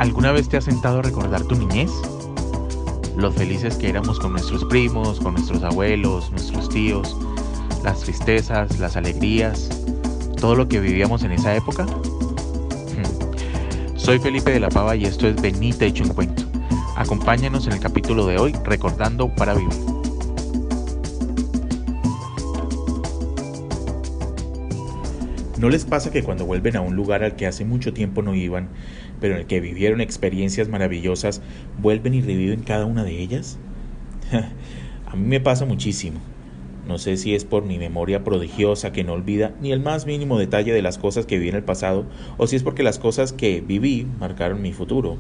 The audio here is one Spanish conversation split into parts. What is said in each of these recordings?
¿Alguna vez te has sentado a recordar tu niñez? Los felices que éramos con nuestros primos, con nuestros abuelos, nuestros tíos, las tristezas, las alegrías, todo lo que vivíamos en esa época. Soy Felipe de la Pava y esto es Venite Hecho un Cuento. Acompáñanos en el capítulo de hoy, Recordando para Vivir. ¿No les pasa que cuando vuelven a un lugar al que hace mucho tiempo no iban, pero en el que vivieron experiencias maravillosas, vuelven y reviven cada una de ellas? A mí me pasa muchísimo. No sé si es por mi memoria prodigiosa que no olvida ni el más mínimo detalle de las cosas que viví en el pasado, o si es porque las cosas que viví marcaron mi futuro.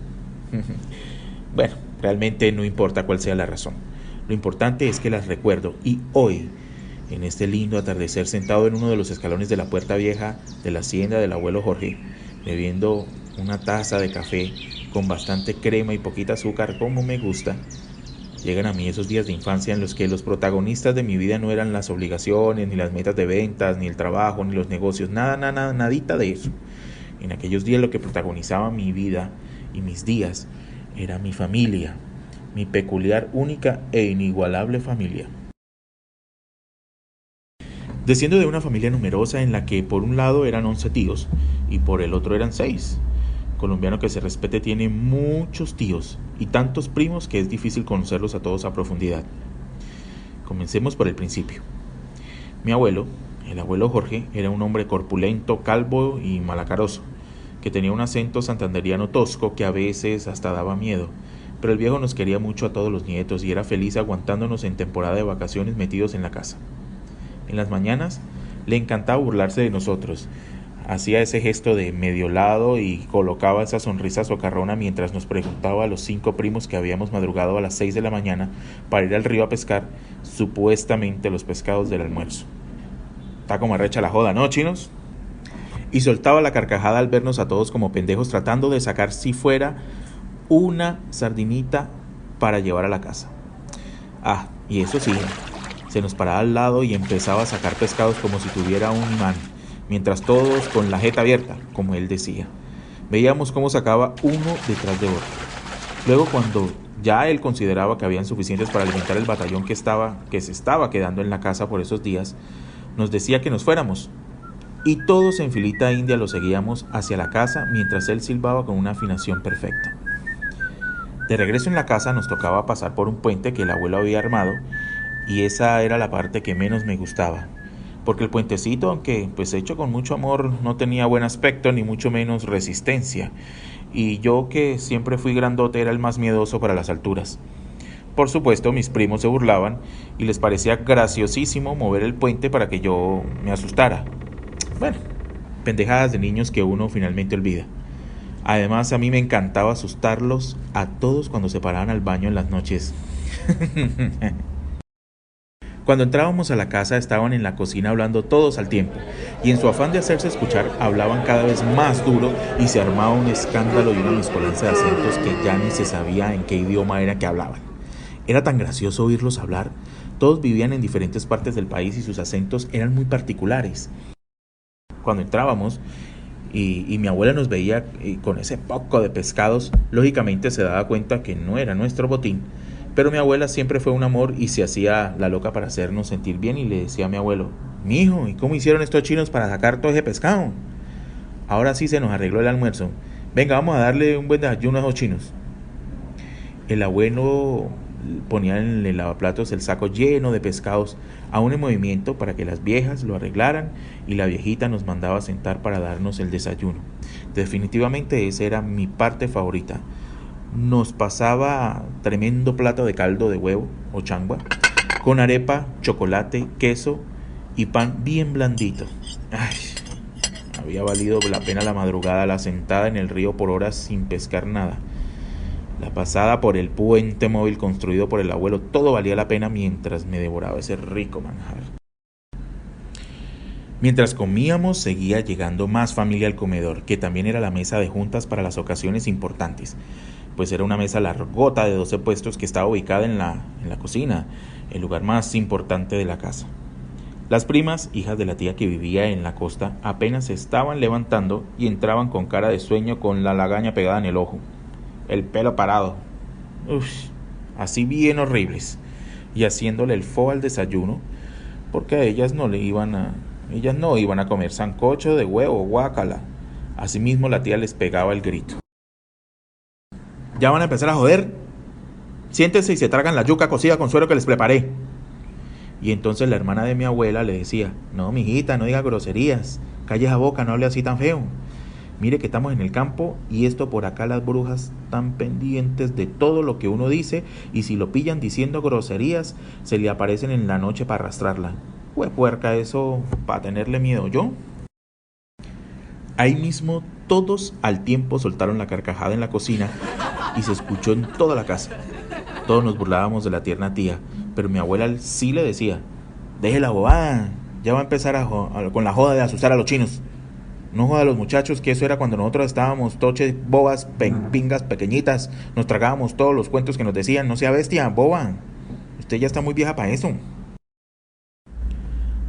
Bueno, realmente no importa cuál sea la razón. Lo importante es que las recuerdo y hoy, en este lindo atardecer, sentado en uno de los escalones de la puerta vieja de la hacienda del abuelo Jorge, bebiendo una taza de café con bastante crema y poquita azúcar como me gusta, llegan a mí esos días de infancia en los que los protagonistas de mi vida no eran las obligaciones, ni las metas de ventas, ni el trabajo, ni los negocios, nadita de eso. En aquellos días lo que protagonizaba mi vida y mis días era mi familia, mi peculiar, única e inigualable familia. Desciendo de una familia numerosa en la que por un lado eran 11 tíos y por el otro eran 6. Colombiano que se respete tiene muchos tíos y tantos primos que es difícil conocerlos a todos a profundidad. Comencemos por el principio. Mi abuelo, el abuelo Jorge, era un hombre corpulento, calvo y malacaroso, que tenía un acento santanderiano tosco que a veces hasta daba miedo, pero el viejo nos quería mucho a todos los nietos y era feliz aguantándonos en temporada de vacaciones metidos en la casa. En las mañanas le encantaba burlarse de nosotros. Hacía ese gesto de medio lado y colocaba esa sonrisa socarrona mientras nos preguntaba a los 5 primos que habíamos madrugado a las 6 de la mañana para ir al río a pescar supuestamente los pescados del almuerzo. Está como arrecha la joda, ¿no, chinos? Y soltaba la carcajada al vernos a todos como pendejos tratando de sacar si fuera una sardinita para llevar a la casa. Y eso sí, se nos paraba al lado y empezaba a sacar pescados como si tuviera un imán, mientras todos con la jeta abierta, como él decía. Veíamos cómo sacaba uno detrás de otro. Luego, cuando ya él consideraba que habían suficientes para alimentar el batallón que se estaba quedando en la casa por esos días, nos decía que nos fuéramos. Y todos en filita india lo seguíamos hacia la casa mientras él silbaba con una afinación perfecta. De regreso en la casa nos tocaba pasar por un puente que el abuelo había armado, y esa era la parte que menos me gustaba, porque el puentecito, aunque pues hecho con mucho amor, no tenía buen aspecto ni mucho menos resistencia, y yo, que siempre fui grandote, era el más miedoso para las alturas. Por supuesto, mis primos se burlaban y les parecía graciosísimo mover el puente para que yo me asustara. Bueno, pendejadas de niños que uno finalmente olvida. Además, a mí me encantaba asustarlos a todos cuando se paraban al baño en las noches. Cuando entrábamos a la casa estaban en la cocina hablando todos al tiempo, y en su afán de hacerse escuchar hablaban cada vez más duro y se armaba un escándalo y una mezcolanza de acentos que ya ni se sabía en qué idioma era que hablaban. Era tan gracioso oírlos hablar. Todos vivían en diferentes partes del país y sus acentos eran muy particulares. Cuando entrábamos y mi abuela nos veía con ese poco de pescados, lógicamente se daba cuenta que no era nuestro botín. Pero mi abuela siempre fue un amor y se hacía la loca para hacernos sentir bien y le decía a mi abuelo: mijo, ¿y cómo hicieron estos chinos para sacar todo ese pescado? Ahora sí se nos arregló el almuerzo. Venga, vamos a darle un buen desayuno a esos chinos. El abuelo ponía en el lavaplatos el saco lleno de pescados, aún en movimiento, para que las viejas lo arreglaran, y la viejita nos mandaba a sentar para darnos el desayuno. Definitivamente esa era mi parte favorita. Nos pasaba tremendo plato de caldo de huevo o changua, con arepa, chocolate, queso y pan bien blandito. Había valido la pena la madrugada, la sentada en el río por horas sin pescar nada, la pasada por el puente móvil construido por el abuelo. Todo valía la pena mientras me devoraba ese rico manjar. Mientras comíamos, seguía llegando más familia al comedor, que también era la mesa de juntas para las ocasiones importantes, pues era una mesa largota de 12 puestos que estaba ubicada en la cocina, el lugar más importante de la casa. Las primas, hijas de la tía que vivía en la costa, apenas se estaban levantando y entraban con cara de sueño con la lagaña pegada en el ojo. el pelo parado. Uf, así bien horribles. Y haciéndole el fo al desayuno, porque a ellas no iban a comer sancocho de huevo, guácala. Asimismo la tía les pegaba el grito. ¿Ya van a empezar a joder? Siéntense y se tragan la yuca cocida con suero que les preparé. Y entonces la hermana de mi abuela le decía, no, mijita, no diga groserías, calle esa boca, no hable así tan feo. Mire que estamos en el campo y esto por acá las brujas están pendientes de todo lo que uno dice y si lo pillan diciendo groserías, se le aparecen en la noche para arrastrarla. Huepuerca, eso para tenerle miedo yo. Ahí mismo todos al tiempo soltaron la carcajada en la cocina y se escuchó en toda la casa. Todos nos burlábamos de la tierna tía, pero mi abuela sí le decía, deje la bobada, ya va a empezar con la joda de asustar a los chinos. No joda a los muchachos, que eso era cuando nosotros estábamos toches, bobas, pingas pequeñitas, nos tragábamos todos los cuentos que nos decían, no sea bestia, boba, usted ya está muy vieja para eso.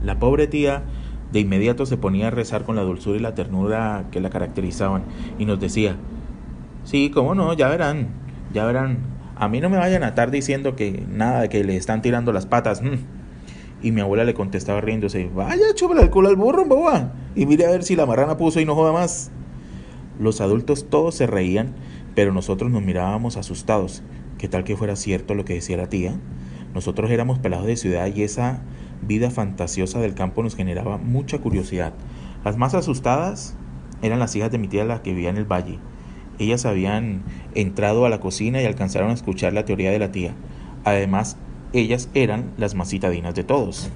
La pobre tía de inmediato se ponía a rezar con la dulzura y la ternura que la caracterizaban y nos decía, sí, cómo no, ya verán, a mí no me vayan a estar diciendo que nada de que le están tirando las patas. Y mi abuela le contestaba riéndose, vaya, chúpale el culo al burro, boba, y mire a ver si la marrana puso y no joda más. Los adultos todos se reían, pero nosotros nos mirábamos asustados. ¿Qué tal que fuera cierto lo que decía la tía? Nosotros éramos pelados de ciudad y esa vida fantasiosa del campo nos generaba mucha curiosidad. Las más asustadas eran las hijas de mi tía, las que vivían en el valle. Ellas habían entrado a la cocina y alcanzaron a escuchar la teoría de la tía. Además, ellas eran las más citadinas de todos.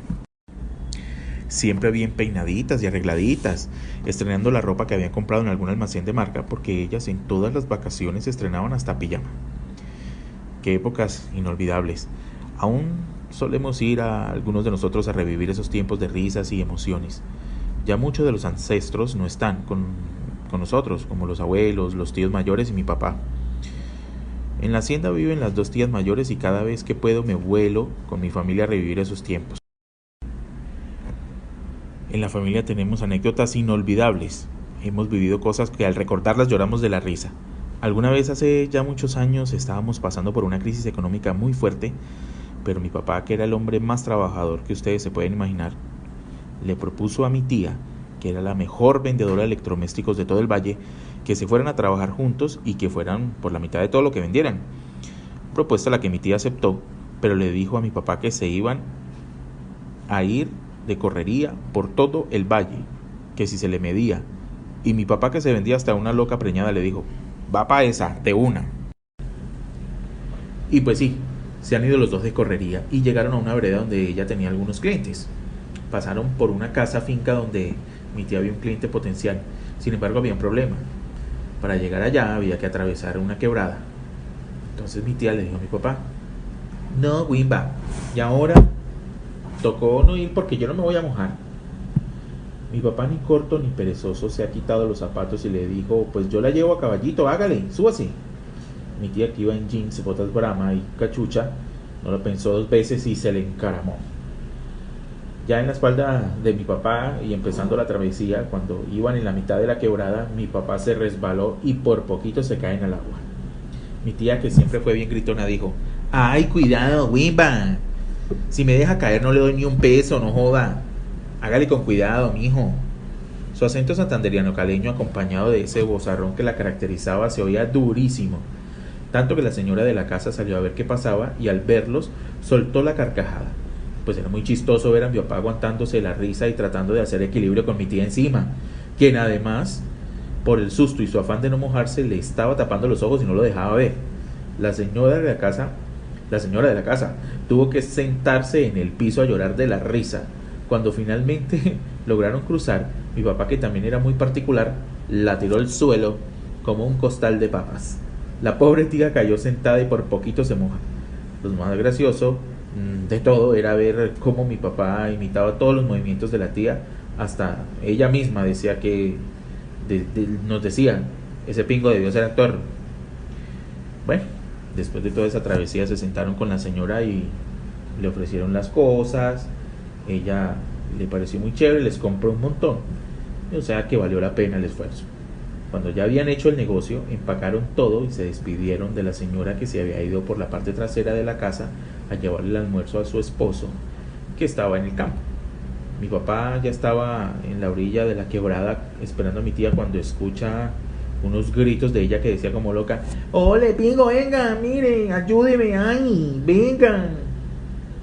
Siempre bien peinaditas y arregladitas, estrenando la ropa que habían comprado en algún almacén de marca, porque ellas en todas las vacaciones estrenaban hasta pijama. Qué épocas inolvidables. Aún solemos ir a algunos de nosotros a revivir esos tiempos de risas y emociones. Ya muchos de los ancestros no están con nosotros, como los abuelos, los tíos mayores y mi papá. En la hacienda viven las dos tías mayores y cada vez que puedo me vuelo con mi familia a revivir esos tiempos. En la familia tenemos anécdotas inolvidables. Hemos vivido cosas que al recordarlas lloramos de la risa. Alguna vez hace ya muchos años estábamos pasando por una crisis económica muy fuerte, pero mi papá, que era el hombre más trabajador que ustedes se pueden imaginar, le propuso a mi tía, que era la mejor vendedora de electrodomésticos de todo el valle, que se fueran a trabajar juntos y que fueran por la mitad de todo lo que vendieran. Propuesta a la que mi tía aceptó, pero le dijo a mi papá que se iban a ir de correría por todo el valle, que si se le medía. Y mi papá, que se vendía hasta una loca preñada, le dijo, va pa' esa, de una. Y pues sí, se han ido los dos de correría y llegaron a una vereda donde ella tenía algunos clientes. Pasaron por una casa finca donde mi tía había un cliente potencial. Sin embargo, había un problema. Para llegar allá había que atravesar una quebrada. Entonces mi tía le dijo a mi papá, no, Wimba, y ahora tocó no ir porque yo no me voy a mojar. Mi papá, ni corto ni perezoso, se ha quitado los zapatos y le dijo, pues yo la llevo a caballito, hágale, súbase. Mi tía, que iba en jeans, botas Brahma y cachucha, no lo pensó dos veces y se le encaramó. Ya en la espalda de mi papá y empezando la travesía, cuando iban en la mitad de la quebrada, mi papá se resbaló y por poquito se cae en el agua. Mi tía, que siempre fue bien gritona, dijo, ¡ay, cuidado, Wimba! Si me deja caer no le doy ni un peso, no joda. Hágale con cuidado, mijo. Su acento santanderiano caleño, acompañado de ese vozarrón que la caracterizaba, se oía durísimo. Tanto que la señora de la casa salió a ver qué pasaba y al verlos soltó la carcajada. Pues era muy chistoso ver a mi papá aguantándose la risa y tratando de hacer equilibrio con mi tía encima, quien además, por el susto y su afán de no mojarse, le estaba tapando los ojos y no lo dejaba ver. La señora de la casa tuvo que sentarse en el piso a llorar de la risa. Cuando finalmente lograron cruzar, mi papá, que también era muy particular, la tiró al suelo como un costal de papas. La pobre tía cayó sentada y por poquito se moja. Lo más gracioso de todo era ver cómo mi papá imitaba todos los movimientos de la tía, hasta ella misma decía que nos decía, ese pingo debió ser actor. Bueno, después de toda esa travesía se sentaron con la señora y le ofrecieron las cosas. Ella le pareció muy chévere, les compró un montón, o sea que valió la pena el esfuerzo. Cuando ya habían hecho el negocio, empacaron todo y se despidieron de la señora que se había ido por la parte trasera de la casa a llevarle el almuerzo a su esposo, que estaba en el campo. Mi papá ya estaba en la orilla de la quebrada esperando a mi tía cuando escucha unos gritos de ella que decía como loca: ¡Ole, Pingo, venga, miren, ayúdeme, ay, vengan!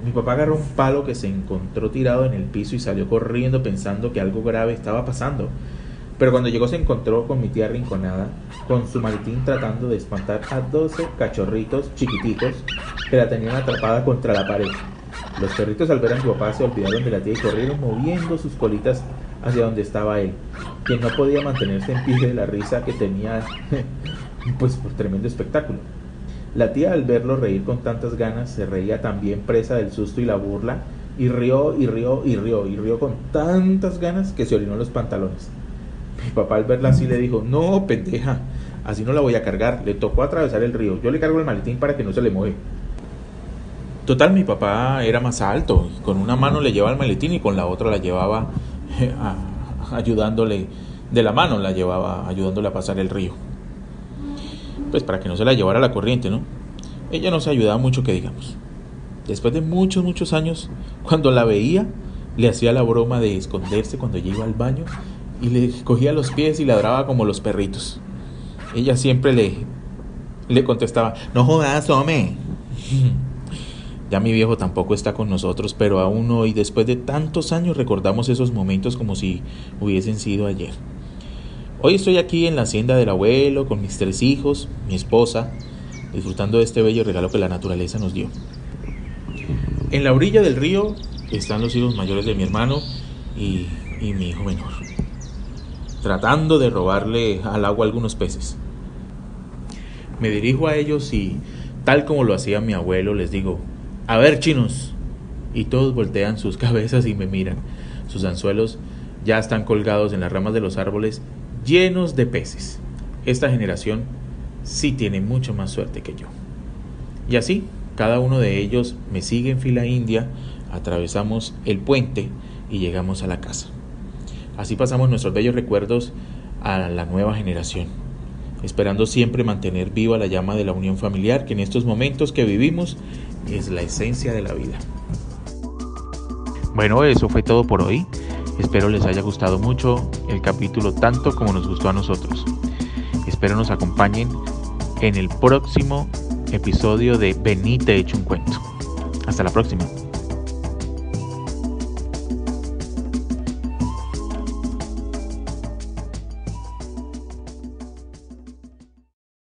Mi papá agarró un palo que se encontró tirado en el piso y salió corriendo pensando que algo grave estaba pasando. Pero cuando llegó se encontró con mi tía arrinconada, con su maletín tratando de espantar a 12 cachorritos chiquititos que la tenían atrapada contra la pared. Los perritos al ver a mi papá se olvidaron de la tía y corrieron moviendo sus colitas hacia donde estaba él, quien no podía mantenerse en pie de la risa que tenía pues por tremendo espectáculo. La tía, al verlo reír con tantas ganas, se reía también, presa del susto y la burla, y rió con tantas ganas que se orinó los pantalones. Mi papá, al verla así, le dijo: no, pendeja, así no la voy a cargar, le tocó atravesar el río, yo le cargo el maletín para que no se le mueve. Total, mi papá era más alto, y con una mano le llevaba el maletín y con la otra la llevaba ayudándole, de la mano la llevaba ayudándole a pasar el río. Pues para que no se la llevara la corriente, ¿no? Ella no se ayudaba mucho, que digamos. Después de muchos años, cuando la veía, le hacía la broma de esconderse cuando ella iba al baño y le cogía los pies y ladraba como los perritos. Ella siempre le contestaba: no jodas, hombre. Ya mi viejo tampoco está con nosotros, pero aún hoy, después de tantos años, recordamos esos momentos como si hubiesen sido ayer. Hoy estoy aquí en la hacienda del abuelo con mis 3 hijos, mi esposa, disfrutando de este bello regalo que la naturaleza nos dio. En la orilla del río están los hijos mayores de mi hermano y mi hijo menor, tratando de robarle al agua algunos peces. Me dirijo a ellos y, tal como lo hacía mi abuelo, les digo: a ver, chinos. Y todos voltean sus cabezas y me miran. Sus anzuelos ya están colgados en las ramas de los árboles, llenos de peces. Esta generación sí tiene mucho más suerte que yo. Y así, cada uno de ellos me sigue en fila india, atravesamos el puente y llegamos a la casa. Así pasamos nuestros bellos recuerdos a la nueva generación, esperando siempre mantener viva la llama de la unión familiar, que en estos momentos que vivimos es la esencia de la vida. Bueno, eso fue todo por hoy. Espero les haya gustado mucho el capítulo, tanto como nos gustó a nosotros. Espero nos acompañen en el próximo episodio de Vení, te echo un cuento. Hasta la próxima.